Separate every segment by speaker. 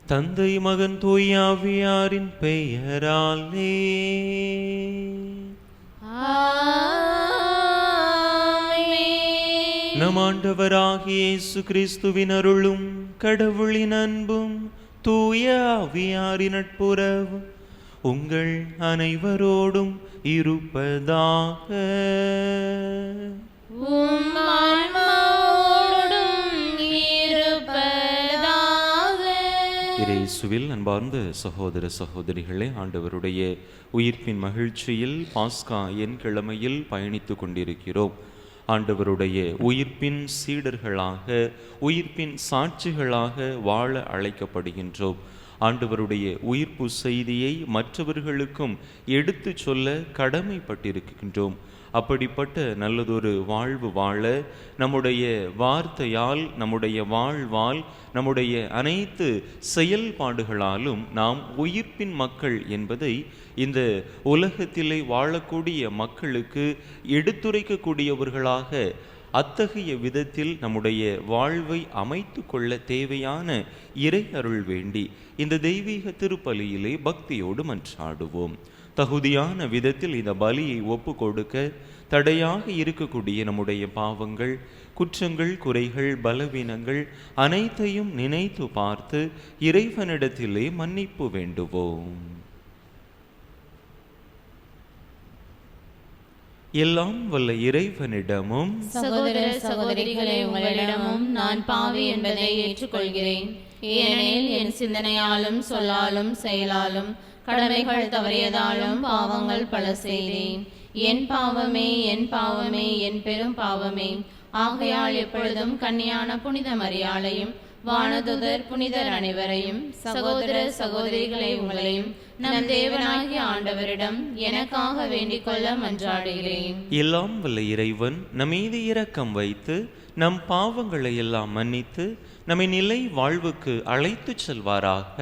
Speaker 1: தந்தை மகன் தூய ஆவியாரின் பெயராலே நம் ஆண்டவராகிய இயேசு கிறிஸ்துவின் அருளும் கடவுளின் அன்பும் தூய ஆவியாரின் நட்புறவும் உங்கள் அனைவரோடும் இருப்பதாக. இயேசுவில் அன்பார்ந்த சகோதர சகோதரிகளே, ஆண்டவருடைய உயிர்ப்பின் மகிழ்ச்சியில் பாஸ்கா என் கிழமையில் பயணித்து கொண்டிருக்கிறோம். ஆண்டவருடைய உயிர்ப்பின் சீடர்களாக, உயிர்ப்பின் சாட்சிகளாக வாழ அழைக்கப்படுகின்றோம். ஆண்டவருடைய உயிர்ப்பு செய்தியை மற்றவர்களுக்கும் எடுத்து சொல்ல கடமைப்பட்டிருக்கின்றோம். அப்படிப்பட்ட நல்லதொரு வாழ்வு வாழ நம்முடைய வார்த்தையால், நம்முடைய வாழ்வால், நம்முடைய அனைத்து செயல்பாடுகளாலும் நாம் உயிர்ப்பின் மக்கள் என்பதை இந்த உலகத்திலே வாழக்கூடிய மக்களுக்கு எடுத்துரைக்கக்கூடியவர்களாக அத்தகைய விதத்தில் நம்முடைய வாழ்வை அமைத்து கொள்ள தேவையான இறை அருள் வேண்டி இந்த தெய்வீக திருப்பலியிலே பக்தியோடு மன்றாடுவோம். தகுதியான விதத்தில் இந்த பலியை ஒப்பு கொடுக்க தடையாக இருக்கக்கூடிய நம்முடைய பாவங்கள், குற்றங்கள், குறைகள், பலவீனங்கள் அனைத்தையும் நினைத்து பார்த்து இறைவனிடத்திலே மன்னிப்பு வேண்டுவோம். எல்லாம் வல்ல இறைவனிடமும்
Speaker 2: சகோதர சகோதரிகளே, உங்களிடமும் நான் பாவி என்பதை ஏற்றுக்கொள்கிறேன். ஏனெனில் என் சிந்தனையாலும் சொல்லாலும் செயலாலும் கடமைகள் தவறியதாலும் பாவங்கள் பல செய்தேன். என் பாவமே, என் பாவமே, என் பெரும் பாவமே. ஆகையால் எப்பொழுதும் கன்னியான புனித மரியாளையும் வானதுதர் புனிதர் அனைவரையும், சகோதர சகோதரிகளை உங்களையும் நம் தேவனாகிய ஆண்டவரிடம் எனக்காக வேண்டிக் கொள்ள மன்றாடுகிறேன்.
Speaker 1: எல்லாம் வல்ல இறைவன் நம்மீது இரக்கம் வைத்து நம் பாவங்களை எல்லாம் மன்னித்து நம்மை நிலை வாழ்வுக்கு அழைத்து செல்வாராக.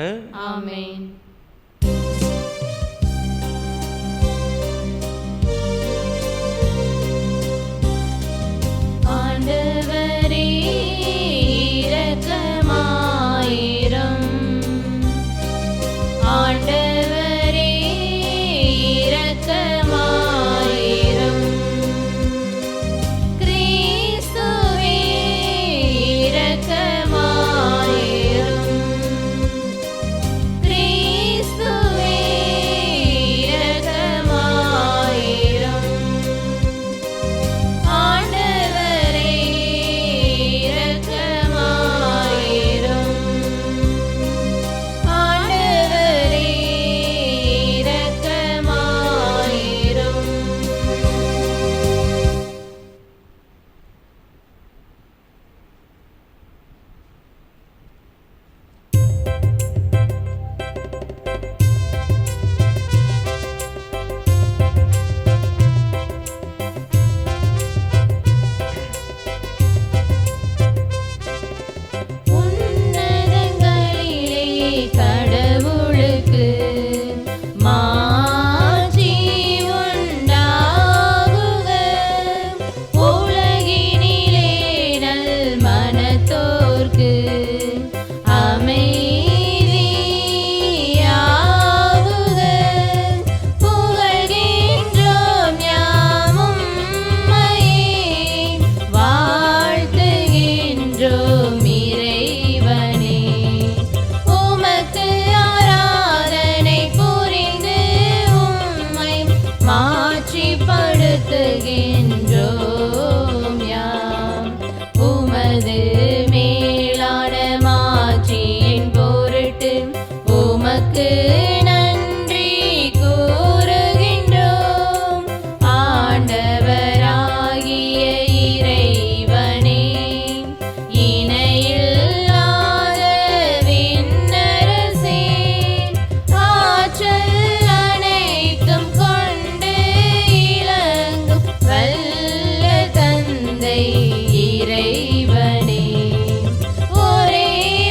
Speaker 2: ஆமென். ஆண்டவரே இரக்கமாயிரும். ஆண்டவரே இரக்கமாயிரும். கிறிஸ்துவே இரக்கமாயிரும். கிறிஸ்துவே இரக்கமாயிரும். ஆண்டவரே இரக்கமாயிரும். ஆண்டவரே இரக்கமாயிரும். உன்னதங்களிலே கடவுளுக்கு மாட்சி உண்டாகுக. உலகினிலே நல் மனத்தோர்க்கு அமைதியாகுக. புகழ்கின்றோம் யாம் உம்மையே, வாழ்த்துகின்றோம் இறைவனே. உமக்கு ஆராதனை புரிந்து உம்மை மாட்சிப்படுத்துகின்றோம் யாம். உமது மேலான மாட்சியின் பொருட்டு உமக்கு நன்றி கூறுகின்றோம். ஆண்டவராகிய இறைவனே, இணையில்லாத விண்ணரசே, ஆற்றல் அனைத்தும் கொண்டு இலங்கும் வல்ல தந்தை இறைவனே, ஒரே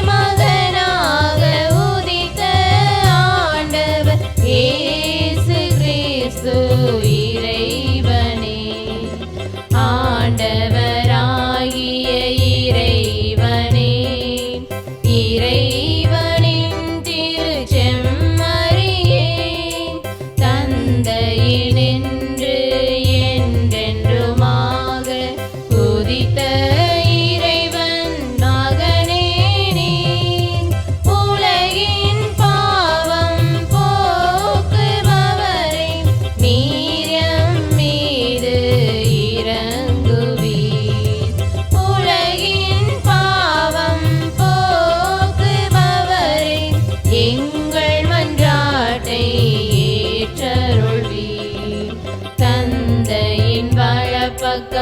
Speaker 2: மகனாக உதித்த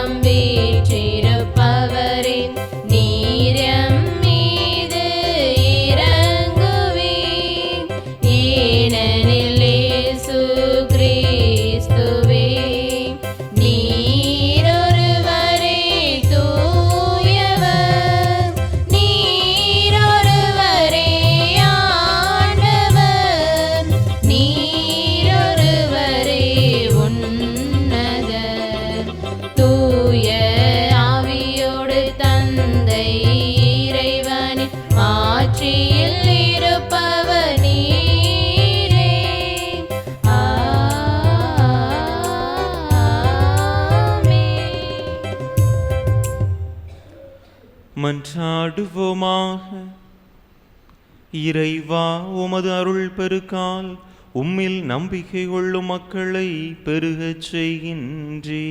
Speaker 2: உலகம் வீற்றிருப்பவரே, நீரம் மீது இறங்குவீர். ஏனெனில் இயேசு கிறிஸ்துவே, நீரொருவரே தூயவர், நீரொருவரே ஆண்டவர், நீரொருவரே உன்னதர். தூய ஆவியோடு தந்தை இறைவனின் ஆட்சியில் இருப்பவர் நீரே. ஆமென்.
Speaker 1: மன்றாடுவோமாக. இறைவா, உமது அருள் பெருக்கால் உம்மில் நம்பிக்கை கொள்ளும் மக்களை பெருகச் செய்கின்றே.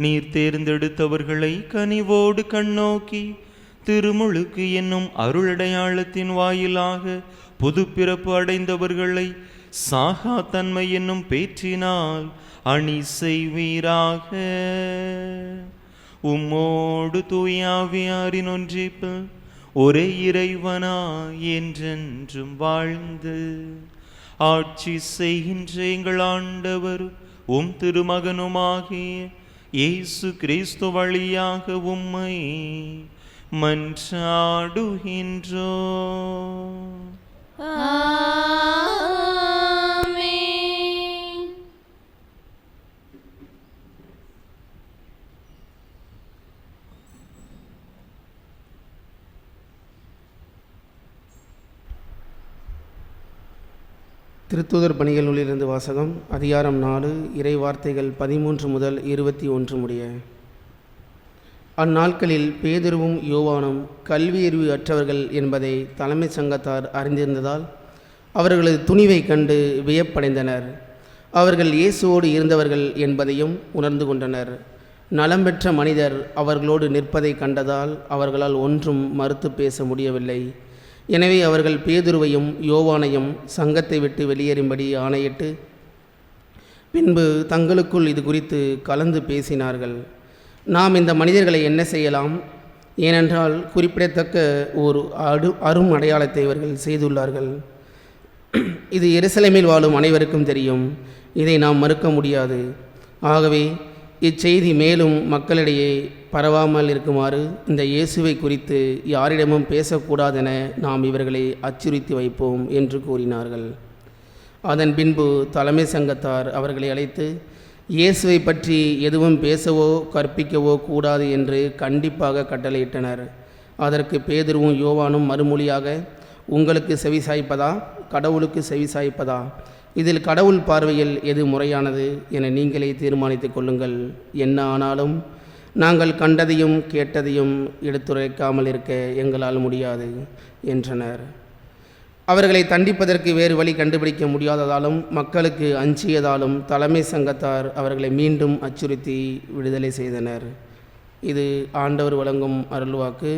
Speaker 1: நீர் தேர்ந்தெடுத்தவர்களை கனிவோடு கண்ணோக்கி திருமுழுக்கு என்னும் அருளடையாளத்தின் வாயிலாக புது பிறப்பு அடைந்தவர்களை சாகா தன்மை என்னும் பேற்றினால் அணி செய்வீராக. உம்மோடு தூயாவியாரின் ஒன்றிப்பில் ஒரே இறைவனா என்றென்றும் வாழ்ந்து ஆட்சி செய்கின்ற எங்கள் ஆண்டவர் உம் திருமகனுமாகிய இயேசு கிறிஸ்து வழியாக உம்மை மன்றாடுகின்றோம்.
Speaker 2: ஆமென்.
Speaker 3: திருத்தூதர் பணிகள் நூலிலிருந்து வாசகம். அதிகாரம் 4, இறை வார்த்தைகள் 13 முதல் 21 முடிய. அந்நாட்களில் பேதுருவும் யோவானும் கல்வியறிவு அற்றவர்கள் என்பதை தலைமைச் சங்கத்தார் அறிந்திருந்ததால் அவர்களது துணிவை கண்டு வியப்படைந்தனர். அவர்கள் இயேசுவோடு இருந்தவர்கள் என்பதையும் உணர்ந்து கொண்டனர். நலம் பெற்ற மனிதர் அவர்களோடு நிற்பதை கண்டதால் அவர்களால் ஒன்றும் மறுத்து பேச முடியவில்லை. எனவே அவர்கள் பேதுருவையும் யோவானையும் சங்கத்தை விட்டு வெளியேறும்படி ஆணையிட்டு பின்பு தங்களுக்குள் இது குறித்து கலந்து பேசினார்கள். நாம் இந்த மனிதர்களை என்ன செய்யலாம்? ஏனென்றால் குறிப்பிடத்தக்க ஒரு அரும் அடையாளத்தை இவர்கள் செய்துள்ளார்கள். இது எருசலேமில் வாழும் அனைவருக்கும் தெரியும். இதை நாம் மறுக்க முடியாது. ஆகவே இச்செய்தி மேலும் மக்களிடையே பரவாமல் இருக்குமாறு இந்த இயேசுவை குறித்து யாரிடமும் பேசக்கூடாதென நாம் இவர்களை அச்சுறுத்தி வைப்போம் என்று கூறினார்கள். அதன் பின்பு தலைமை சங்கத்தார் அவர்களை அழைத்து இயேசுவை பற்றி எதுவும் பேசவோ கற்பிக்கவோ கூடாது என்று கண்டிப்பாக கட்டளையிட்டனர். அதற்கு பேதுருவும் யோவானும் மறுமொழியாக, உங்களுக்கு செவிசாய்ப்பதா கடவுளுக்கு செவிசாய்ப்பதா? இதில் கடவுள் பார்வையில் எது முறையானது என நீங்களே தீர்மானித்துக் கொள்ளுங்கள். என்ன ஆனாலும் நாங்கள் கண்டதையும் கேட்டதையும் எடுத்துரைக்காமல் இருக்க எங்களால் முடியாது என்றனர். அவர்களை தண்டிப்பதற்கு வேறு வழி கண்டுபிடிக்க முடியாததாலும் மக்களுக்கு அஞ்சியதாலும் தலைமை சங்கத்தார் அவர்களை மீண்டும் அச்சுறுத்தி விடுதலை செய்தனர். இது ஆண்டவர் வழங்கும் அருள்வாக்கு.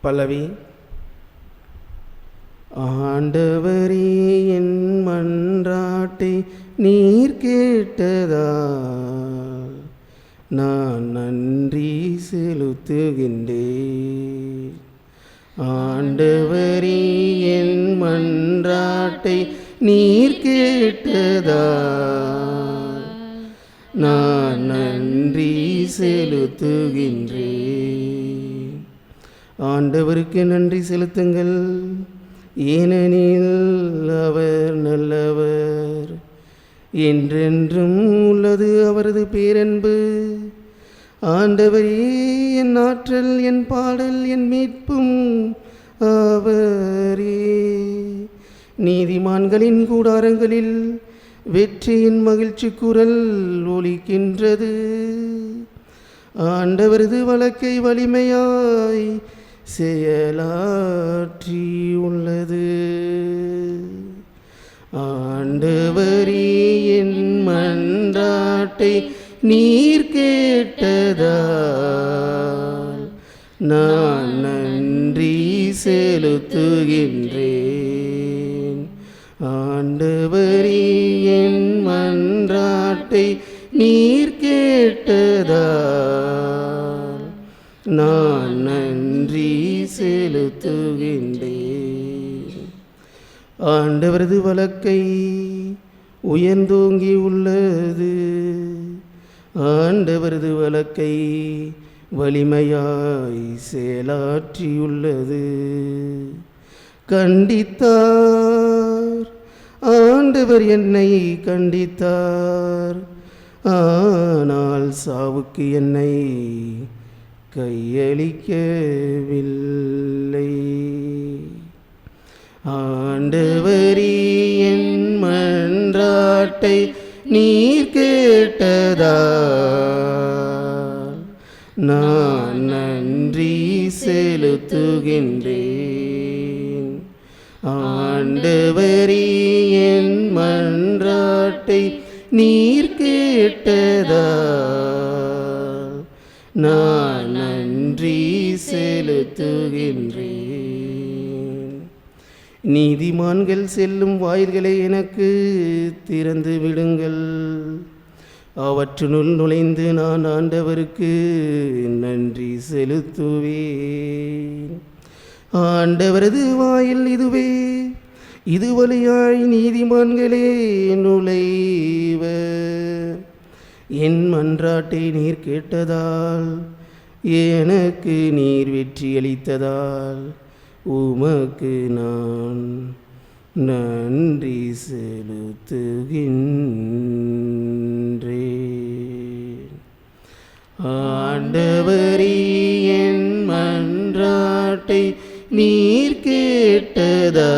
Speaker 3: பல்லவி. ஆண்டவரே, என் மன்றாட்டை நீர் கேட்டதால் நான் நன்றி செலுத்துகின்றேன். ஆண்டவரே, என் மன்றாட்டை நீர் கேட்டதால் நான் நன்றி செலுத்துகின்றேன். ஆண்டவருக்கு நன்றி செலுத்துங்கள், ஏனெனில் அவர் நல்லவர், என்றென்றும் உள்ளது அவரது பேரன்பு. ஆண்டவரே, என் ஆற்றல், என் பாடல், என் மீட்பும் அவரே. நீதிமான்களின் கூடாரங்களில் வெற்றியின் மகிழ்ச்சி குரல் ஒலிக்கின்றது. ஆண்டவரது வழக்கை வலிமையாய் செயலாற்றி உள்ளது. ஆண்டவரே, என் மன்றாட்டை நீர் கேட்டதால் நான் நன்றி செலுத்துகின்றேன். ஆண்டவரே, என் மன்றாட்டை நீர் கேட்டதால் நான் நன்றி செலுத்துகின்றேன். ஆண்டவரது வலக்கை உயர்ந்தோங்கி உள்ளது. ஆண்டவரது வலக்கை வலிமையாய் செயலாற்றியுள்ளது. கண்டித்தார், ஆண்டவர் என்னை கண்டித்தார், ஆனால் சாவுக்கு என்னை கையளிக்கவில்லை. ஆண்டவரே, என் மன்றாட்டை நீர் கேட்டதால் நான் நன்றி செலுத்துகின்றேன். ஆண்டவரே, என் மன்றாட்டை நீர் கேட்டதால் நான் நன்றி செலுத்துகின்றேன். நீதிமான்கள் செல்லும் வாயில்களை எனக்கு திறந்து விடுங்கள். அவற்றுள் நுழைந்து நான் ஆண்டவருக்கு நன்றி செலுத்துவேன். ஆண்டவரது வாயில் இதுவே, இது வழியாய் நீதிமான்களே நுழைவர். என் மன்றாட்டை நீர் கேட்டதால், எனக்கு நீர் வெற்றியளித்ததால் உமக்கு நான் நன்றி செலுத்துகின்றேன். ஆண்டவரே, என் மன்றாட்டை நீர் கேட்டதால்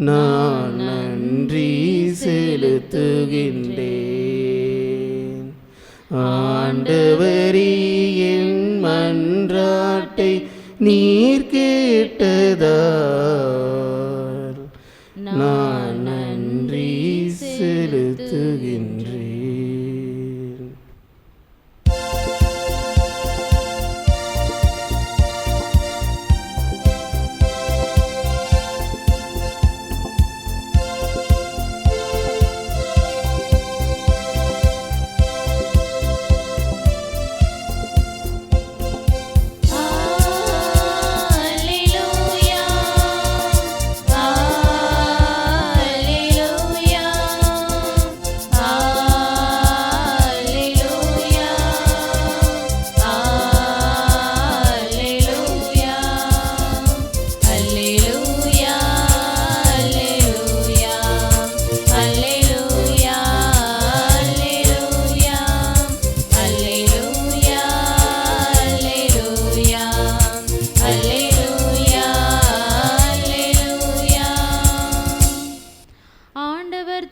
Speaker 3: நான் நன்றி செலுத்துகின்றேன். ஆண்டவரே, என் மன்றாட்டை நீர் கேட்டதால் நான் நன்றி செலுத்துகின்றேன்.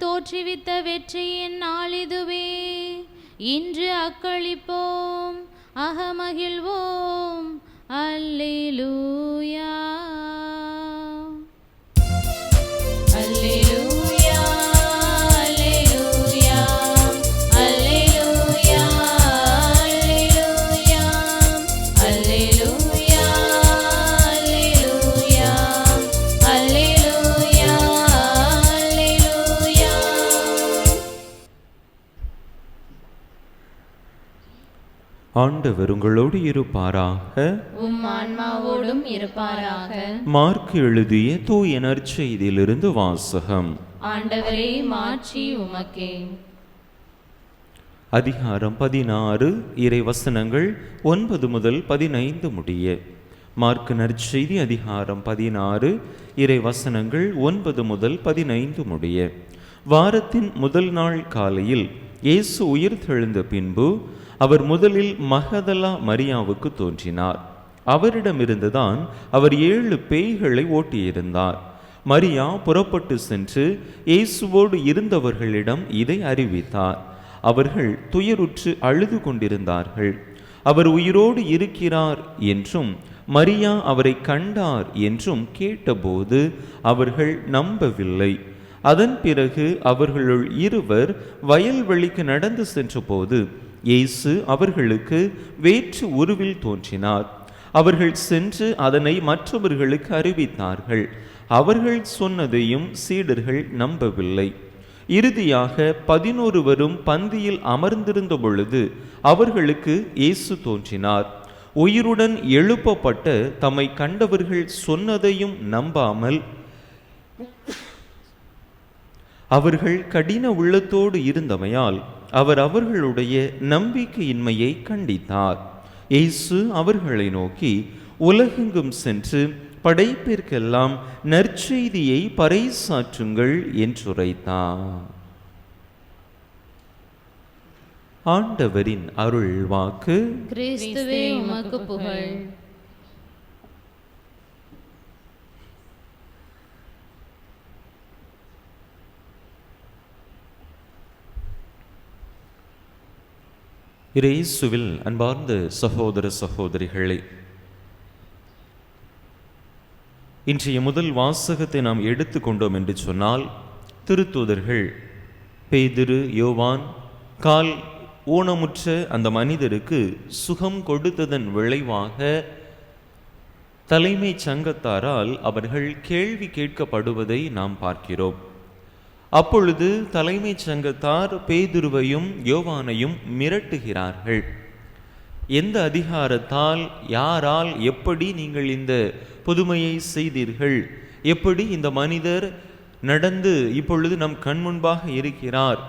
Speaker 2: தோற்றுவித்த வெற்றியின் நாளிதுவே. இன்று அக்களிப்போம், அகமகிழ்வோம். அல்லேலூயா, அல்லேலூயா, அல்லேலூயா, அல்லேலூயா, அல்லேலூயா, அல்லேலூயா, அல்லேலூயா, அல்லேலூயா, அல்லேலூயா.
Speaker 1: ஆண்டவர் உங்களோடு இருப்பாராக.
Speaker 2: உம் ஆன்மாவோடும் இருப்பாராக.
Speaker 1: மார்க் எழுதிய தூய நற்செய்தியிலிருந்து வாசகம்.
Speaker 2: ஆண்டவரே, மாட்சி உமக்கே.
Speaker 1: அதிகாரம் 16, இறை வசனங்கள் 9 முதல் 15 முடிய. மார்க் நற்செய்தி அதிகாரம் 16, இறை வசனங்கள் 9 முதல் 15 முடிய. வாரத்தின் முதல் நாள் காலையில் இயேசு உயிர்த்தெழுந்த பின்பு அவர் முதலில் மகதலா மரியாவுக்கு தோன்றினார். அவரிடமிருந்துதான் அவர் 7 பேய்களை ஓட்டியிருந்தார். மரியா புறப்பட்டு சென்று இயேசுவோடு இருந்தவர்களிடம் இதை அறிவித்தார். அவர்கள் துயருற்று அழுது கொண்டிருந்தார்கள். அவர் உயிரோடு இருக்கிறார் என்றும் மரியா அவரை கண்டார் என்றும் கேட்டபோது அவர்கள் நம்பவில்லை. அதன் பிறகு அவர்களுள் 2 வயல்வெளிக்கு நடந்து சென்றபோது இயேசு அவர்களுக்கு வேற்று உருவில் தோன்றினார். அவர்கள் சென்று அதனை மற்றவர்களுக்கு அறிவித்தார்கள். அவர்கள் சொன்னதையும் சீடர்கள் நம்பவில்லை. இறுதியாக 11 பந்தியில் அமர்ந்திருந்த பொழுது அவர்களுக்கு இயேசு தோன்றினார். உயிருடன் எழுப்பப்பட்ட தம்மை கண்டவர்கள் சொன்னதையும் நம்பாமல் அவர்கள் கடின உள்ளத்தோடு இருந்தமையால் அவர் அவர்களுடைய நம்பிக்கையின்மையை கண்டித்தார். இயேசு அவர்களை நோக்கி, உலகெங்கும் சென்று படைப்பிற்கெல்லாம் நற்செய்தியை பறைசாற்றுங்கள் என்றுரைத்தார். ஆண்டவரின் அருள் வாக்கு.
Speaker 2: கிறிஸ்துவே உமக்கு புகழ்.
Speaker 1: இயேசுவில் அன்பார்ந்த சகோதர சகோதரிகளே, இன்றைய முதல் வாசகத்தை நாம் எடுத்துக்கொண்டோம் என்று சொன்னால், திருத்தூதர்கள் பேதுரு, யோவான் கால் ஊனமுற்ற அந்த மனிதருக்கு சுகம் கொடுத்ததன் விளைவாக தலைமைச் சங்கத்தாரால் அவர்கள் கேள்வி கேட்கப்படுவதை நாம் பார்க்கிறோம். அப்பொழுது தலைமைச் சங்கத்தார் பேதுருவையும் யோவானையும் மிரட்டுகிறார்கள். எந்த அதிகாரத்தால், யாரால், எப்படி நீங்கள் இந்த புதுமையை செய்தீர்கள்? எப்படி இந்த மனிதர் நடந்து இப்பொழுது நம் கண் முன்பாக இருக்கிறார்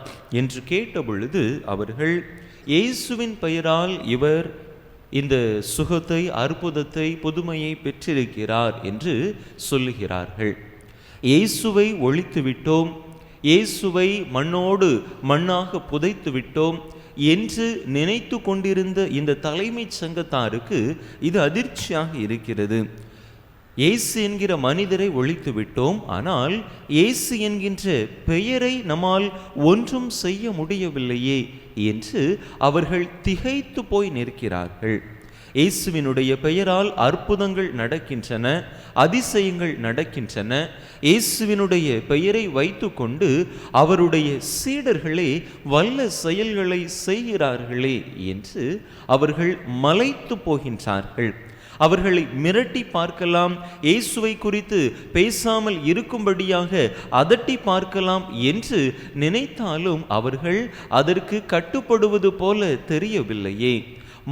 Speaker 1: என்று கேட்டபொழுது அவர்கள், இயேசுவின் பெயரால் இவர் இந்த சுகத்தை, அற்புதத்தை, புதுமையை பெற்றிருக்கிறார் என்று சொல்லுகிறார்கள். இயேசுவை ஒழித்து விட்டோம், இயேசுவை மண்ணோடு மண்ணாக புதைத்து விட்டோம் என்று நினைத்து கொண்டிருந்த இந்த தலைமைச் சங்கத்தாருக்கு இது அதிர்ச்சியாக இருக்கிறது. இயேசு என்கிற மனிதரை ஒழித்து விட்டோம், ஆனால் இயேசு என்கின்ற பெயரை நம்மால் ஒன்றும் செய்ய முடியவில்லையே என்று அவர்கள் திகைத்து போய் நிற்கிறார்கள். இயேசுவினுடைய பெயரால் அற்புதங்கள் நடக்கின்றன, அதிசயங்கள் நடக்கின்றன. இயேசுவினுடைய பெயரை வைத்துக்கொண்டு அவருடைய சீடர்களே வல்ல செயல்களை செய்கிறார்களே என்று அவர்கள் மலைத்து போகின்றார்கள். அவர்களை மிரட்டி பார்க்கலாம், இயேசுவை குறித்து பேசாமல் இருக்கும்படியாக அதட்டி பார்க்கலாம் என்று நினைத்தாலும் அவர்கள் அதற்கு கட்டுப்படுவது போல தெரியவில்லையே.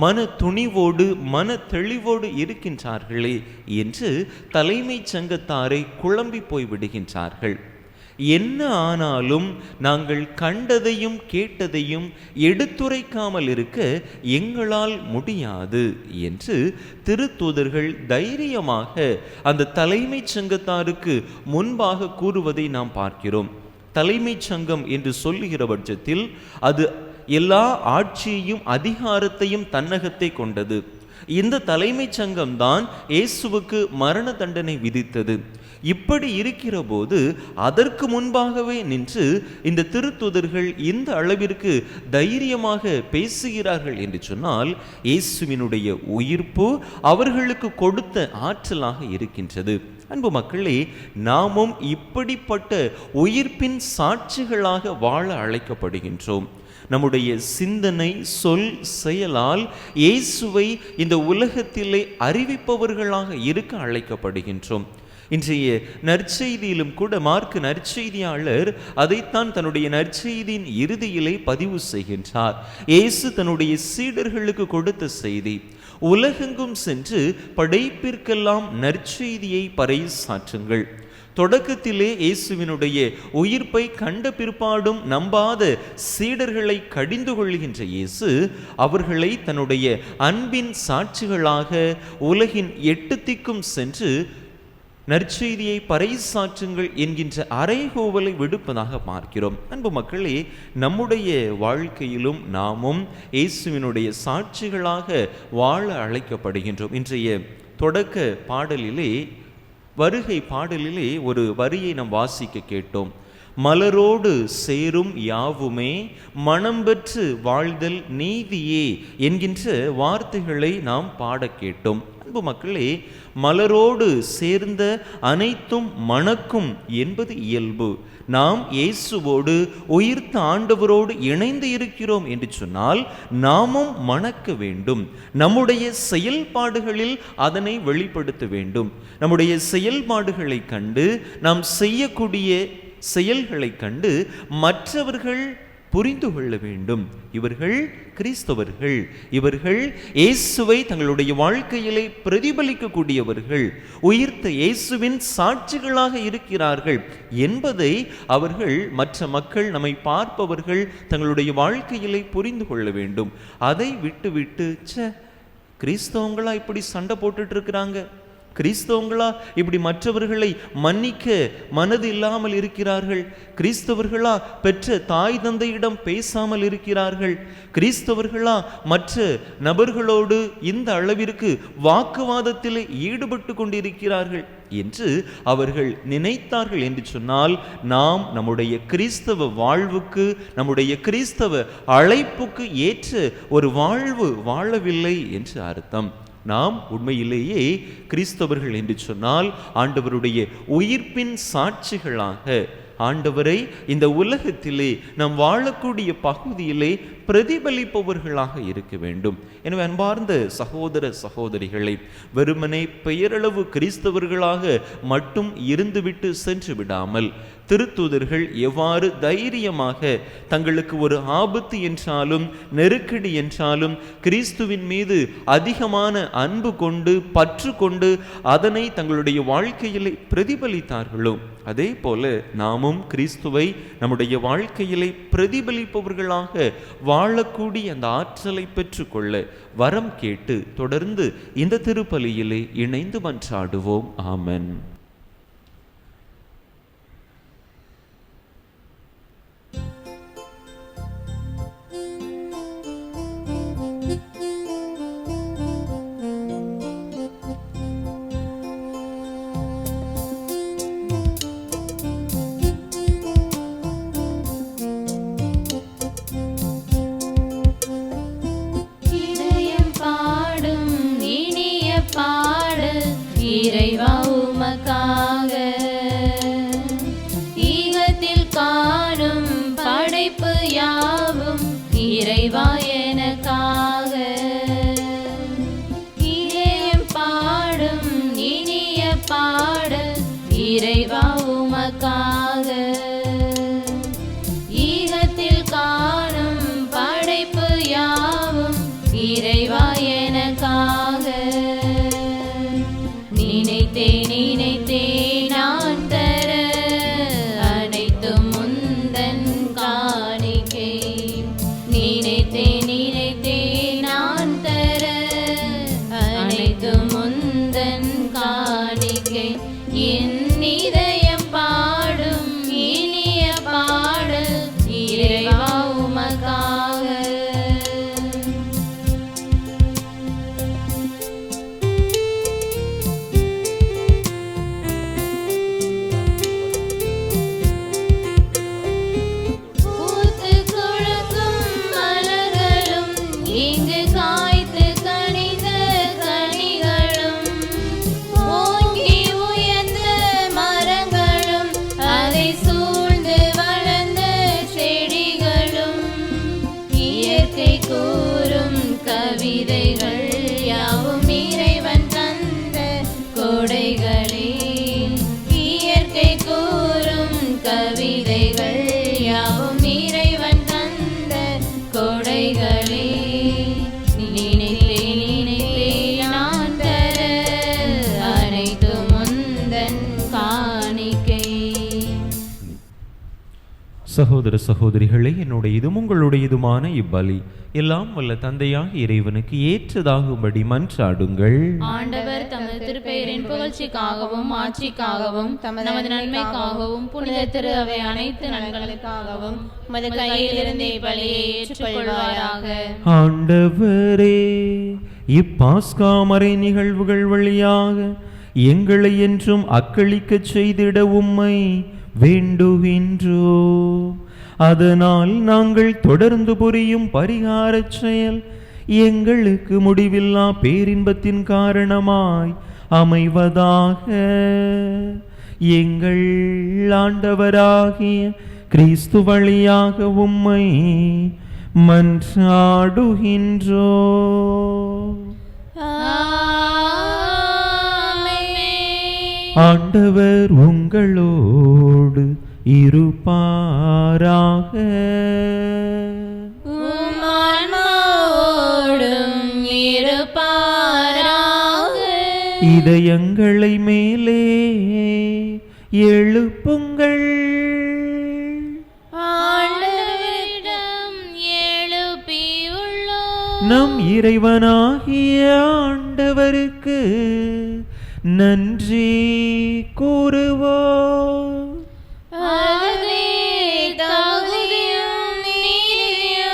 Speaker 1: மன துணிவோடு, மன தெளிவோடு இருக்கின்றார்களே என்று தலைமைச் சங்கத்தாரை குழம்பி போய் விடுகின்றார்கள். என்ன ஆனாலும் நாங்கள் கண்டதையும் கேட்டதையும் எடுத்துரைக்காமல் இருக்க எங்களால் முடியாது என்று திருத்தூதர்கள் தைரியமாக அந்த தலைமைச் சங்கத்தாருக்கு முன்பாக கூறுவதை நாம் பார்க்கிறோம். தலைமைச் சங்கம் என்று சொல்லுகிற பட்சத்தில் அது எல்லா ஆட்சியையும் அதிகாரத்தையும் தன்னகத்தை கொண்டது. இந்த தலைமைச் சங்கம்தான் இயேசுவுக்கு மரண தண்டனை விதித்தது. இப்படி இருக்கிற போது அதற்கு முன்பாகவே நின்று இந்த திருத்தூதர்கள் இந்த அளவிற்கு தைரியமாக பேசுகிறார்கள் என்று சொன்னால், இயேசுவினுடைய உயிர்ப்பு அவர்களுக்கு கொடுத்த ஆற்றலாக இருக்கின்றது. அன்பு மக்களே, நாமும் இப்படிப்பட்ட உயிர்ப்பின் சாட்சிகளாக வாழ அழைக்கப்படுகின்றோம். நம்முடைய சிந்தனை, சொல், செயலால் இயேசுவை இந்த உலகத்திலே அறிவிப்பவர்களாக இருக்க அழைக்கப்படுகின்றோம். இன்றைய நற்செய்தியிலும் கூட மார்க்கு நற்செய்தியாளர் அதைத்தான் தன்னுடைய நற்செய்தியின் இறுதியிலே பதிவு செய்கின்றார். இயேசு தன்னுடைய சீடர்களுக்கு கொடுத்த செய்தி, உலகெங்கும் சென்று படைப்பிற்கெல்லாம் நற்செய்தியை பறைசாற்றுங்கள். தொடக்கத்திலே இயேசுவினுடைய உயிர்ப்பை கண்ட பிற்பாடும் நம்பாத சீடர்களை கடிந்து கொள்கின்ற இயேசு அவர்களை தன்னுடைய அன்பின் சாட்சிகளாக உலகின் 8 திக்கும் சென்று நற்செய்தியை பறைசாற்றுங்கள் என்கின்ற அறைகூவலை விடுப்பதாக பார்க்கிறோம். அன்பு மக்களே, நம்முடைய வாழ்க்கையிலும் நாமும் இயேசுவினுடைய சாட்சிகளாக வாழ அழைக்கப்படுகின்றோம். இன்றைய தொடக்க பாடலிலே, வருகை பாடலிலே ஒரு வரியை நாம் வாசிக்க கேட்டோம். மலரோடு சேரும் யாவுமே மனம் பெற்று வாழ்தல் நீதியே என்கின்ற வார்த்தைகளை நாம் பாட கேட்டோம். அன்பு மக்களே, மலரோடு சேர்ந்த அனைத்தும் மணக்கும் என்பது இயல்பு. நாம் இயேசுவோடு உயிர்த்த ஆண்டவரோடு இணைந்து இருக்கிறோம் என்று சொன்னால் நாமும் மணக்க வேண்டும். நம்முடைய செயல்பாடுகளில் அதனை வெளிப்படுத்த வேண்டும். நம்முடைய செயல்பாடுகளை கண்டு நாம் செய்யக்கூடிய செயல்களை கண்டு மற்றவர்கள் புரிந்து கொள்ள வேண்டும். இவர்கள் கிறிஸ்தவர்கள், இவர்கள் இயேசுவை தங்களுடைய வாழ்க்கையிலே பிரதிபலிக்கக்கூடியவர்கள், உயிர்த்த இயேசுவின் சாட்சிகளாக இருக்கிறார்கள் என்பதை அவர்கள், மற்ற மக்கள், நம்மை பார்ப்பவர்கள் தங்களுடைய வாழ்க்கையிலே புரிந்து கொள்ள வேண்டும். அதை விட்டு கிறிஸ்தவங்களா இப்படி சண்டை போட்டுட்டு இருக்கிறாங்க, கிறிஸ்தவங்களா இப்படி மற்றவர்களை மன்னிக்க மனது இல்லாமல் இருக்கிறார்கள், கிறிஸ்தவர்களா பெற்ற தாய் தந்தையிடம் பேசாமல் இருக்கிறார்கள், கிறிஸ்தவர்களா மற்ற நபர்களோடு இந்த அளவிற்கு வாக்குவாதத்தில் ஈடுபட்டு கொண்டிருக்கிறார்கள் என்று அவர்கள் நினைத்தார்கள் என்று சொன்னால், நாம் நம்முடைய கிறிஸ்தவ வாழ்வுக்கு, நம்முடைய கிறிஸ்தவ அழைப்புக்கு ஏற்ற ஒரு வாழ்வு வாழவில்லை என்று அர்த்தம். நாம் உண்மையிலேயே கிறிஸ்தவர்கள் என்று சொன்னால் ஆண்டவருடைய உயிர்ப்பின் சாட்சிகளாக ஆண்டவரை இந்த உலகத்திலே நாம் வாழக்கூடிய பகுதியிலே பிரதிபலிப்பவர்களாக இருக்க வேண்டும். எனவே அன்பார்ந்த சகோதர சகோதரிகளை, வெறுமனே பெயரளவு கிறிஸ்தவர்களாக மட்டும் இருந்துவிட்டு சென்று விடாமல், திருத்தூதர்கள் எவ்வாறு தைரியமாக தங்களுக்கு ஒரு ஆபத்து என்றாலும் நெருக்கடி என்றாலும் கிறிஸ்துவின் மீது அதிகமான அன்பு கொண்டு பற்று கொண்டு அதனை தங்களுடைய வாழ்க்கையிலே பிரதிபலித்தார்களோ, அதே போல நாமும் கிறிஸ்துவை நம்முடைய வாழ்க்கையிலே பிரதிபலிப்பவர்களாக வாழக்கூடிய அந்த ஆற்றலை பெற்றுக்கொள்ள வரம் கேட்டு தொடர்ந்து இந்த திருப்பலியிலே இணைந்து மன்றாடுவோம். ஆமென்.
Speaker 2: இறைவா உமக்காக ஈகத்தில் காணும் படைப்பு யாவும் இறைவா எனக்காக, இதயம் பாடும் இனிய பாடல் இறைவா உமக்காக, ஈகத்தில் காணும் படைப்பு யாவும் இறைவா எனக்காக. நினைத்தேன் நான் தர அனைத்தும் முந்தன் காணிக்கை, நினைத்தேன் நான் தர அனைத்தும் முந்தன் காணிக்கை, என் இதயம் பாடும் இனிய பாடல் இறைவா உமக்காக. கவிதைகள் யாவும் இறைவன் தந்த கொடைகளே, இயற்கை கூறும் கவிதைகள் யாவும் இறைவன் தந்த கொடைகளே, நினைத்தேன் நான் தர அனைத்தும் முந்தன் காணிக்கை.
Speaker 1: சகோதர சகோதரிகளே, என்னுடையதும் உங்களுடையதுமான இப்பலி எல்லாம் வல்ல தந்தையாக இறைவனுக்கு ஏற்றதாகும்படி மன்றாடுங்கள்.
Speaker 2: ஆண்டவர் தமது திருப்பெயரின் புகழ்ச்சிக்காகவும் ஆட்சிக்காகவும் நமது நன்மைக்காகவும் புனித திரு அவை அனைத்து நலன்களுக்காகவும் உமது கையில் இருந்த பலியை ஏற்றுக்கொள்வாராக.
Speaker 1: ஆண்டவரே, இப்பாஸ்கா மறை நிகழ்வுகள் வழியாக எங்களை என்றும் அக்களிக்க செய்திட உம்மை வேண்டுகின்றோ. அதனால் நாங்கள் தொடர்ந்து புரியும் பரிகாரச் செயல் எங்களுக்கு முடிவில்லா பேரின்பத்தின் காரணமாய் அமைவதாக. எங்கள் ஆண்டவராகிய கிறிஸ்து வழியாக உம்மை மன்றாடுகின்றோ. ஆண்டவர் உங்களோடு இருப்பாராக.
Speaker 2: உம்மான்மாவோடும் இருப்பாராக.
Speaker 1: இதயங்களை மேலே எழுப்புங்கள்.
Speaker 2: ஆண்டவரிடம் எழுப்பியுள்ளோம்.
Speaker 1: நம் இறைவனாகிய ஆண்டவருக்கு நன்றி கூறுவோம்.
Speaker 2: அதுவே தகுதியும் நீதியுமானதே.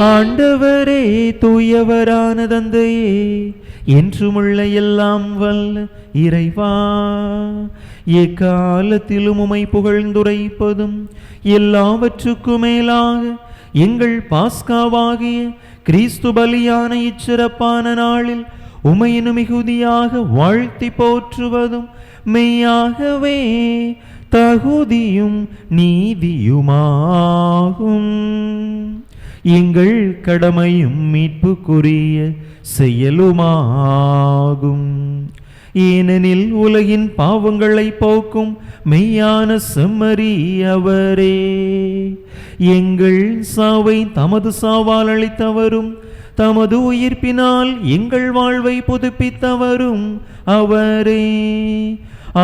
Speaker 1: ஆண்டவரே, தூயவரான தந்தையே, என்றுமுள்ள எல்லாம் வல்ல இறைவா, எக்காலத்திலும் உமை புகழ்ந்துரைப்பதும் எல்லாவற்றுக்கும் மேலாக எங்கள் பாஸ்காவாகிய கிறிஸ்து பலியான இச்சிறப்பான நாளில் உமையினு மிகுதியாக வாழ்த்தி போற்றுவதும் மெய்யாகவே தகுதியும் நீதியுமாகும். எங்கள் கடமையும் மீட்புக்குரிய செயலுமாகும். ஏனெனில் உலகின் பாவங்களை போக்கும் மெய்யான செம்மறி அவரே, எங்கள் சாவை தமது சாவால் அளித்தவரும் தமது உயிர்ப்பினால் எங்கள் வாழ்வை புதுப்பித்தவரும் அவரே.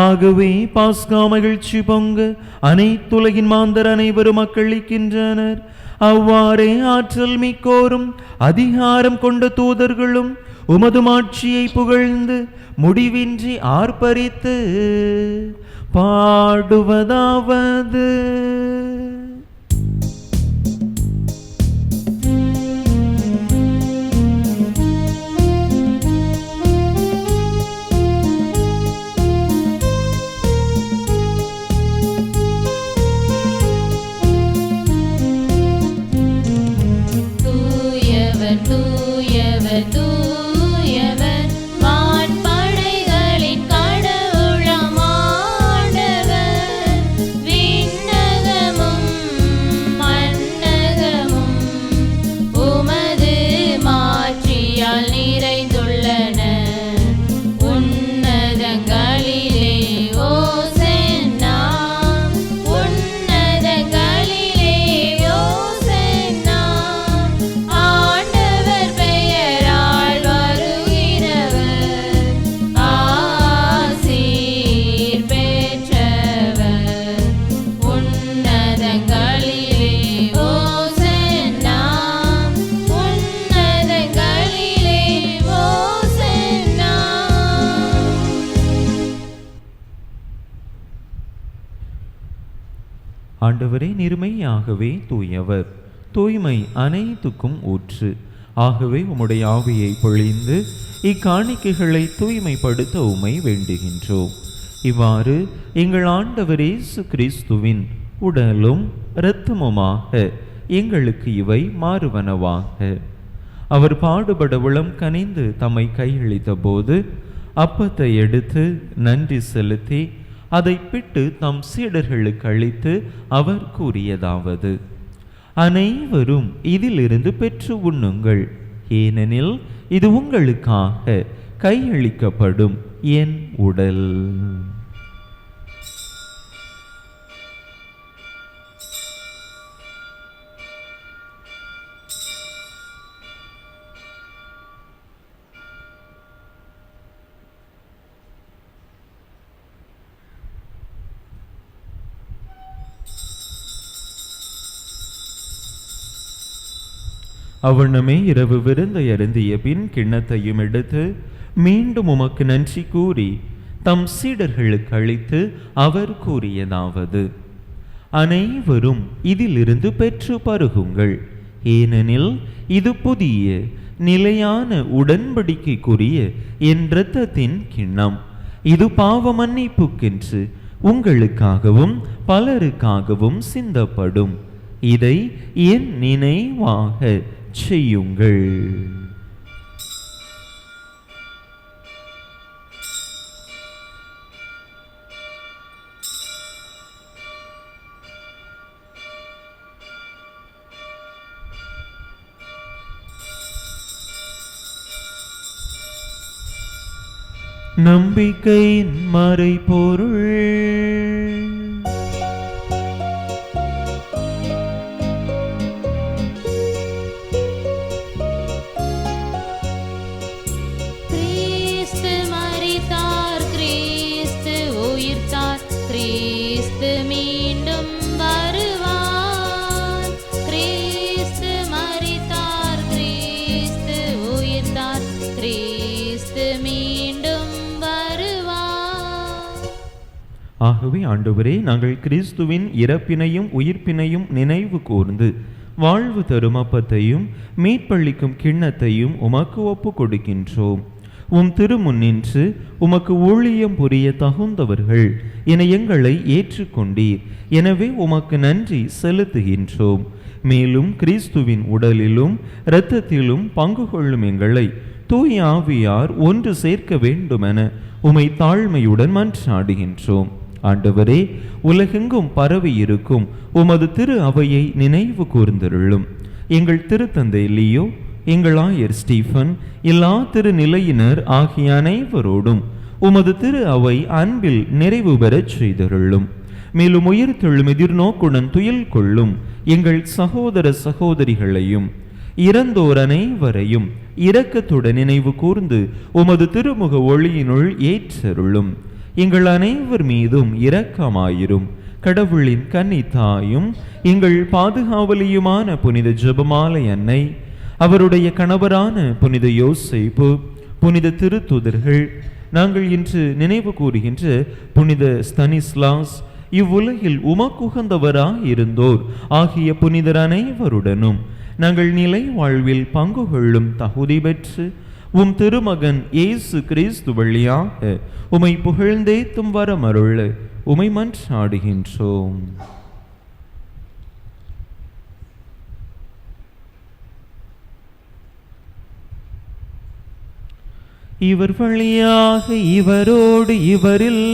Speaker 1: ஆகவே பாஸ்கா மகிழ்ச்சி பொங்க அனைத்துலகின் மாந்தர் அனைவரும் மக்களிக்கின்றனர். அவ்வாறே ஆற்றல் மிக்கோரும் அதிகாரம் கொண்ட தூதர்களும் உமது மாட்சியை புகழ்ந்து முடிவின்றி ஆர்ப்பரித்து பாடுவதாவது:
Speaker 2: தூயவர் தூயவர் வான்படைகளின் கடவுளம் ஆண்டவர். விண்ணகமும் மண்ணகமும் உமது மாட்சியால் நிறைந்துள்ளன. உன்னதங்களிலே ஓசன்னா, உன்னதங்களிலே ஓசன்னா. ஆண்டவர் பெயரால் வருகிறவர் ஆசீர் பெற்றவர். உன்னதங்களிலே ஓசன்னா, உன்னதங்களிலே ஓசன்னா.
Speaker 1: ஆண்டவரே, நிர்மையாகவே தூயவர், தூய்மை அனைத்துக்கும் ஊற்று. ஆகவே உம்முடைய ஆவியை பொழிந்து இக்காணிக்கைகளை தூய்மைப்படுத்த உம்மை வேண்டுகின்றோம். இவ்வாறு எங்கள் ஆண்டவர் இயேசு கிறிஸ்துவின் உடலும் இரத்தமுமாக எங்களுக்கு இவை மாறுவனவாக. அவர் பாடுபட உளம் கனிந்து தம்மை கையளித்த போது அப்பத்தை எடுத்து நன்றி செலுத்தி அதை பிட்டு தம் சீடர்களுக்கு அளித்து அவர் கூறியதாவது: அனைவரும் இதிலிருந்து பெற்று உண்ணுங்கள், ஏனெனில் இது உங்களுக்காக கையளிக்கப்படும் என் உடல். அவ்வண்ணமே இரவு விருந்தை அருந்திய பின் கிண்ணத்தையும் எடுத்து மீண்டும் உமக்கு நன்றி கூறி தம் சீடர்களுக்கு அளித்து அவர் கூறியதாவது: அனைவரும் இதிலிருந்து பெற்று பருகுங்கள், ஏனெனில் இது புதிய நிலையான உடன்படிக்கைக்குரிய என் இரத்தத்தின் கிண்ணம். இது பாவ மன்னிப்புக்கென்று உங்களுக்காகவும் பலருக்காகவும் சிந்தப்படும். இதை என் நினைவாக செய்யுங்கள். நம்பிக்கையின் மறைபொருள். ஆகவே ஆண்டவரே, நாங்கள் கிறிஸ்துவின் இறப்பினையும் உயிர்ப்பினையும் நினைவு கூர்ந்து வாழ்வு தரும் அப்பத்தையும் மீட்பளிக்கும் கிண்ணத்தையும் உமக்கு ஒப்பு கொடுக்கின்றோம். உம் திருமுன்னின்று உமக்கு ஊழியம் புரிய தகுந்தவர்கள் என எங்களை ஏற்றுக்கொண்டீர். எனவே உமக்கு நன்றி செலுத்துகின்றோம். மேலும் கிறிஸ்துவின் உடலிலும் இரத்தத்திலும் பங்கு கொள்ளும் எங்களை தூய ஆவியார் ஒன்று சேர்க்க வேண்டுமென உமை தாழ்மையுடன் மன்றாடுகின்றோம். ஆண்டவரே, உலகெங்கும் பரவி இருக்கும் உமது திரு அவையை நினைவு கூர்ந்தருளும். எங்கள் திருத்தந்தை லியோ, எங்கள் ஆயர் ஸ்டீஃபன், எல்லா திருநிலையினர் ஆகிய அனைவரோடும் உமது திரு அவை அன்பில் நிறைவு பெறச் செய்தருளும். மேலும் உயிர்த்தெழும் எதிர்நோக்குடன் துயில் கொள்ளும் எங்கள் சகோதர சகோதரிகளையும் இறந்தோர் அனைவரையும் இரக்கத்துடன் நினைவு கூர்ந்து உமது திருமுக ஒளியினுள் ஏற்றருளும். எங்கள் அனைவர் மீதும் இரக்கமாயிரும். கடவுளின் கன்னித்தாயும் எங்கள் பாதுகாவலியுமான புனித ஜெபமாலை அன்னை, அவருடைய கணவரான புனித யோசேப்பு, புனித திருத்தூதர்கள், நாங்கள் இன்று நினைவு கூறுகின்ற புனித ஸ்தனிஸ்லாஸ், இவ்வுலகில் உமக்குகந்தவராயிருந்தோர் ஆகிய புனிதர் அனைவருடனும் நாங்கள் நிலை வாழ்வில் பங்கு கொள்ளும் தகுதி பெற்று உம் திருமகன் இயேசு கிறிஸ்து வழியாக உமை புகழ்ந்தேத்தும் வரமருள உமை மன்றாடுகின்றோம். இவர் வழியாக இவரோடு இவரில்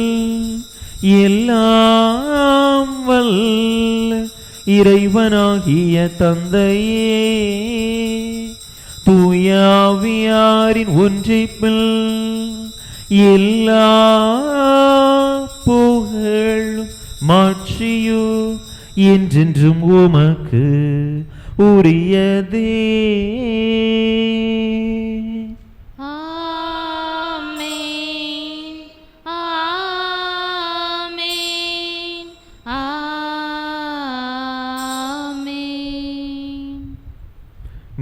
Speaker 1: எல்லாம் வல்ல இறைவனாகிய தந்தையே, தூய ஆவியாரின் ஒன்றிப்பில் எல்லா புகழும் மாட்சியும் என்றென்றும் உமக்கு உரியதே.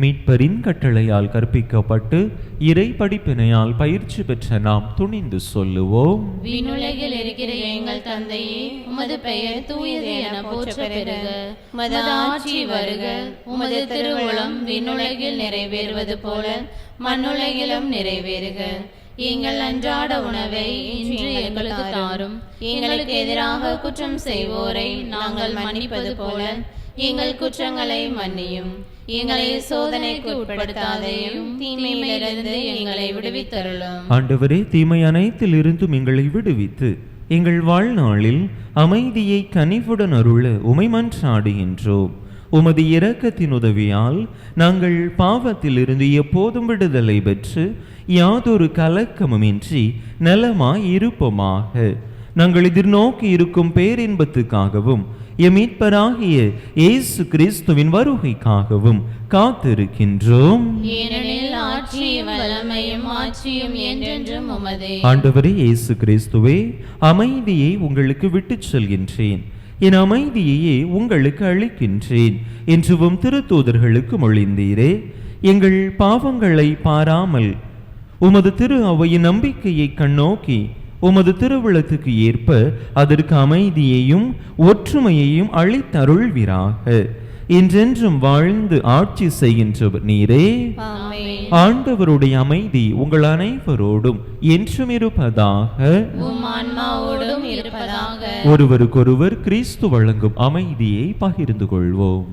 Speaker 1: மீட்பரின் கட்டளையால் கற்பிக்கப்பட்டு இறை படிப்பினையால் பயிற்சி பெற்ற நாம் துணிந்து சொல்லுவோம்.
Speaker 2: விண்ணுலகில் இருக்கிற எங்கள் தந்தையே, உமது பெயர் தூயது என போற்ற பெறுக. உமது ஆட்சி வருக. உமது திருவுளம் விண்ணுலகில் நிறைவேறுவது போல மண்ணுலகிலும் நிறைவேறுக. எங்கள் அன்றாட உணவை இன்று எங்களுக்கு தாரும். எங்களுக்கு எதிராக குற்றம் செய்வோரை நாங்கள் மன்னிப்பது போல எங்கள் குற்றங்களை மன்னியும். எங்களை சோதனைக்கு உட்படுத்தாதையும் தீமையிலிருந்து எங்களை விடுவித்தருளும்.
Speaker 1: ஆண்டவரே, தீமை அனைத்தில் இருந்தும் எங்களை விடுவித்து எங்கள் வாழ்நாளில் அமைதியை கனிவுடன் அருள உமை மன்றாடுகின்றோம். உமது இரக்கத்தின் உதவியால் நாங்கள் பாவத்திலிருந்து எப்போதும் விடுதலை பெற்று யாதொரு கலக்கமுமின்றி நலமாய் இருப்போமாக. நாங்கள் எதிர்நோக்கி இருக்கும் பேரின்பத்துக்காகவும் எம் மீட்பராகிய இயேசு கிறிஸ்துவின் வருகைக்காகவும் காத்திருக்கின்றோம்.
Speaker 2: ஏனெனில் ஆட்சியும் வல்லமையும் ஆட்சியும் என்றென்றும் உமதே.
Speaker 1: ஆண்டவரே இயேசு கிறிஸ்துவே, அமைதியை உங்களுக்கு விட்டுச் செல்கின்றேன், என் அமைதியையே உங்களுக்கு அளிக்கின்றேன் என்றும் திருத்தூதர்களுக்கு மொழிந்தீரே. எங்கள் பாவங்களை பாராமல் உமது திரு அவையின் நம்பிக்கையை கண்ணோக்கி உமது திருவிழத்துக்கு ஏற்ப அதற்கு அமைதியையும் ஒற்றுமையையும் அளித்தருள்வீராக. என்றென்றும் வாழ்ந்து ஆட்சி செய்கின்றவர் நீரே. ஆண்டவருடைய அமைதி உங்கள் அனைவரோடும் என்றும் இருப்பதாக. ஒருவருக்கொருவர் கிறிஸ்து வழங்கும் அமைதியை பகிர்ந்து கொள்வோம்.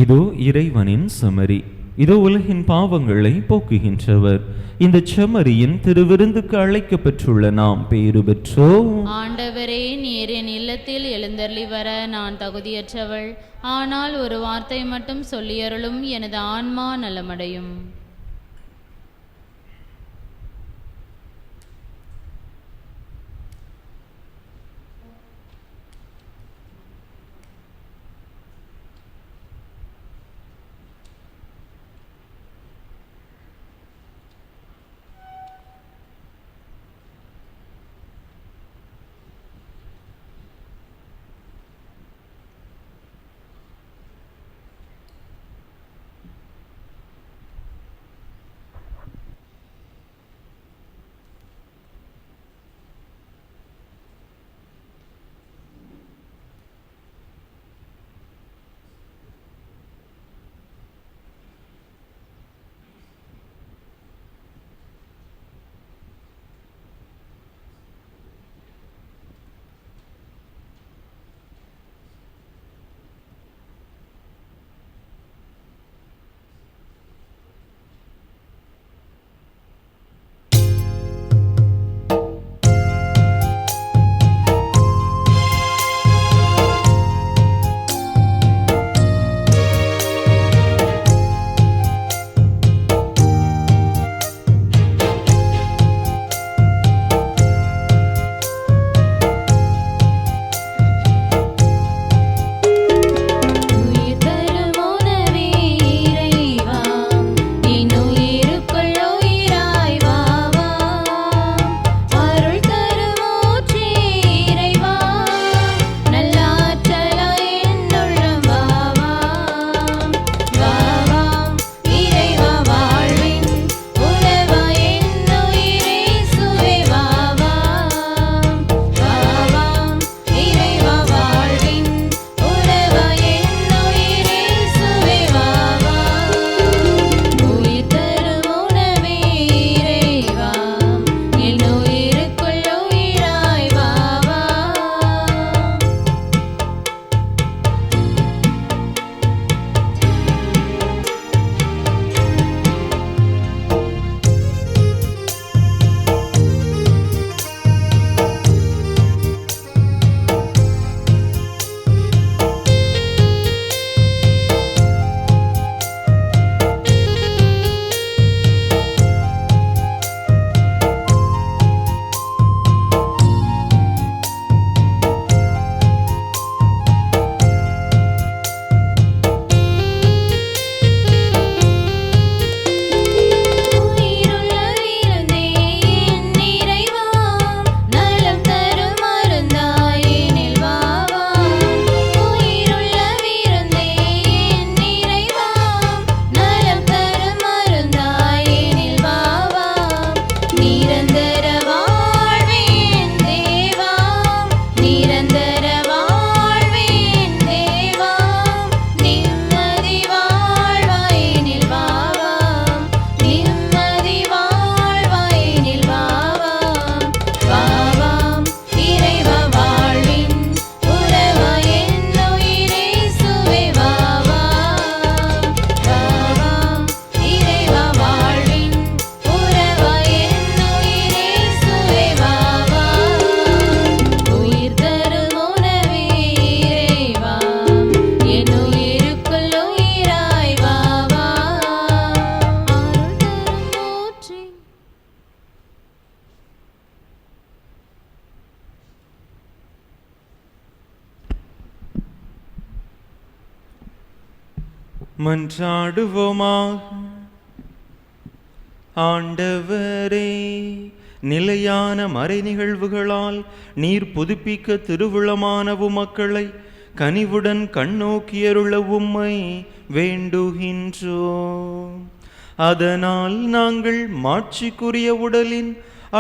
Speaker 1: இதோ இறைவனின் செமரி, இதோ உலகின் பாவங்களை போக்குகின்றவர். இந்த செமரியின் திருவிருந்துக்கு அழைக்கப்பெற்றுள்ள நாம் பேறு பெற்றோம்.
Speaker 2: ஆண்டவரே, நீர் என் இல்லத்தில் எழுந்தருளி வர நான் தகுதியற்றவள். ஆனால் ஒரு வார்த்தை மட்டும் சொல்லியருளும், எனது ஆன்மா நலமடையும்.
Speaker 1: மன்றாடுவோமாக. ஆண்டவரே, நிலையான மறை நிகழ்வுகளால் நீர் புதுப்பிக்க திருவுளமானவு மக்களை கனிவுடன் கண்ணோக்கியருள உம்மை வேண்டுகின்றோம். அதனால் நாங்கள் மாட்சிக்குரிய உடலின்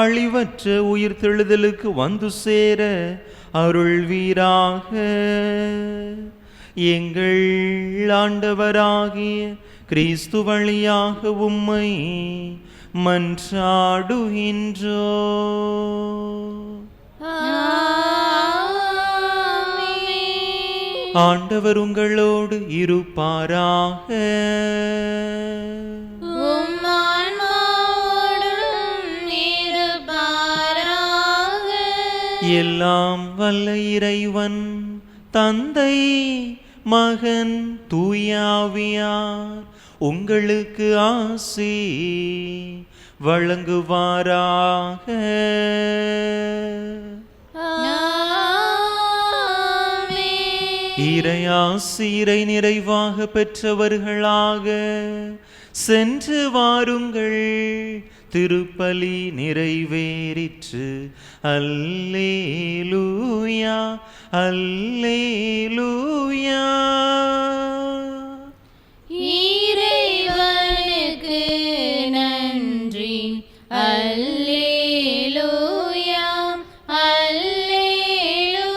Speaker 1: அழிவற்ற உயிர்த்தெழுதலுக்கு வந்து சேர அருள்வீராக. எங்கள் ஆண்டவராகிய கிறிஸ்து வழியாக உம்மை மன்றாடுகின்றோம். ஆண்டவர் உங்களோடு இருப்பாராக.
Speaker 2: உம் ஆன்மாவோடும் இருப்பாராக.
Speaker 1: எல்லாம் வல்ல இறைவன் தந்தை மகன் தூயாவியார் உங்களுக்கு ஆசி வழங்குவாராக. இறையாசிரை நிறைவாக பெற்றவர்களாக சென்று வாருங்கள். திருப்பலி நிறைவேறிற்று. அல்லேலூயா அல்லேலூயா.
Speaker 2: இறைவனுக்கு நன்றி. அல்லேலூயா அல்லேலூயா.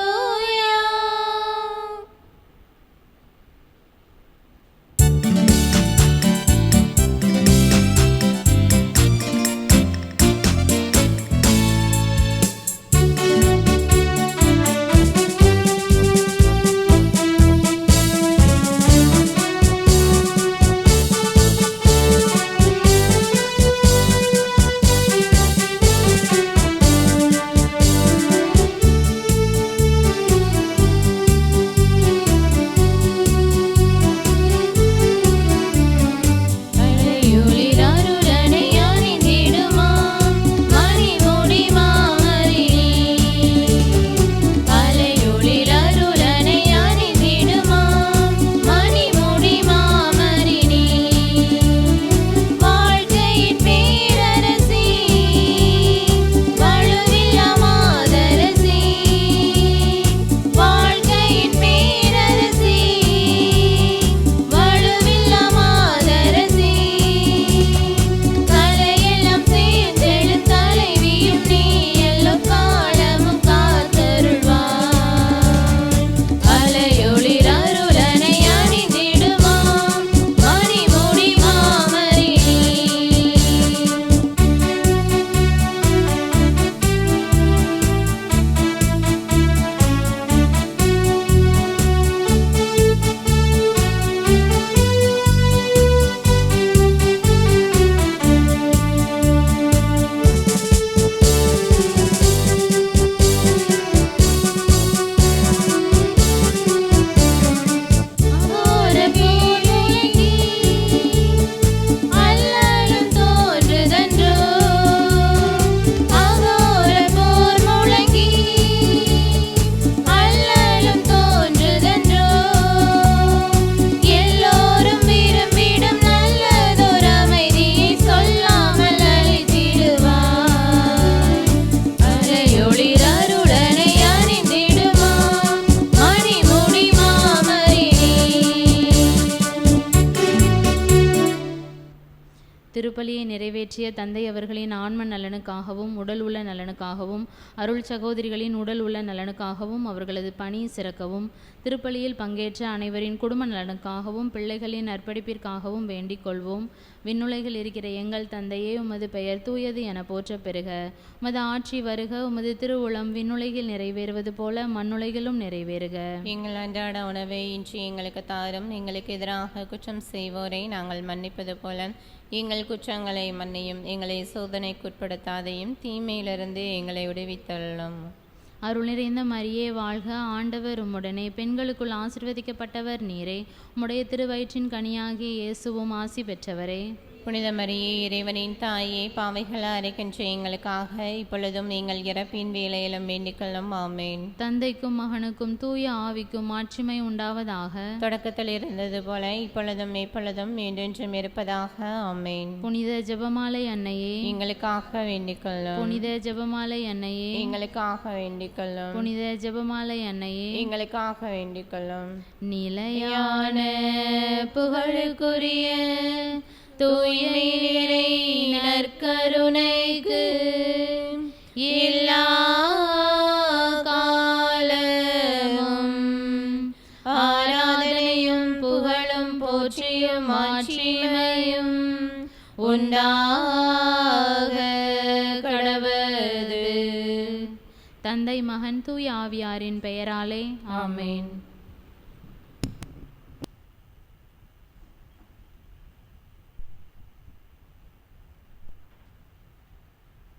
Speaker 2: திருப்பலியை நிறைவேற்றிய தந்தை அவர்களின் ஆன்ம நலனுக்காகவும் உடல் உள்ள நலனுக்காகவும் அருள் சகோதரிகளின் உடல் உள்ள நலனுக்காகவும் அவர்களது பணி சிறக்கவும் திருப்பலியில் பங்கேற்ற அனைவரின் குடும்ப நலனுக்காகவும் பிள்ளைகளின் அர்ப்பணிப்பிற்காகவும் வேண்டிக் கொள்வோம். விண்ணுலகில் இருக்கிற எங்கள் தந்தையே, உமது பெயர் தூயது என போற்ற பெறுக. உமது ஆட்சி வருக. உமது திருவுளம் விண்ணுலகில் நிறைவேறுவது போல மண்ணுலகிலும் நிறைவேறுக. எங்கள் அன்றாட உணவை இன்று எங்களுக்கு தாரும். எங்களுக்கு எதிராக குற்றம் செய்வோரை நாங்கள் மன்னிப்பது போல எங்கள் குற்றங்களை மன்னியும். எங்களை சோதனைக்குட்படுத்தாதையும் தீமையிலிருந்து எங்களை விடுவித்தள்ளும்.
Speaker 4: அருள் நிறைந்த மரியே வாழ்க. ஆண்டவர் உம்முடனே, பெண்களுக்குள் ஆசீர்வதிக்கப்பட்டவர் நீரே. உம்முடைய திருவயிற்றின் கனியாகிய இயேசுவும் ஆசி பெற்றவரே.
Speaker 2: புனித மரியே, இறைவனின் தாயே, பாவைகளை அறைக்கின்ற எங்களுக்காக இப்பொழுதும் நீங்கள் இறப்பின் வேலையிலும் வேண்டிக்கொள்ளும். ஆமேன்.
Speaker 4: தந்தைக்கும் மகனுக்கும் தூய ஆவிக்கும் மாட்சிமை உண்டாவதாக.
Speaker 2: தொடக்கத்தில் இருந்தது போல இப்பொழுதும் எப்பொழுதும் என்றென்றும் இருப்பதாக. ஆமேன்.
Speaker 4: புனித ஜெபமாலை அன்னையே,
Speaker 2: எங்களுக்காக வேண்டிக்கொள்ளும்.
Speaker 4: புனித ஜெபமாலை அன்னையே,
Speaker 2: எங்களுக்காக வேண்டிக்கொள்ளும்.
Speaker 4: புனித ஜெபமாலை அன்னையே,
Speaker 2: எங்களுக்காக வேண்டிக்கொள்ளும்.
Speaker 4: நிலையான புகழுக்குரிய தூய இறை நற்கருணைக்கு எல்லா காலமும் ஆராதனையும் புகழும் போற்றியும் மாட்சிமையும் உண்டாக கடவது. தந்தை மகன் தூய ஆவியாரின் பெயராலே ஆமேன்.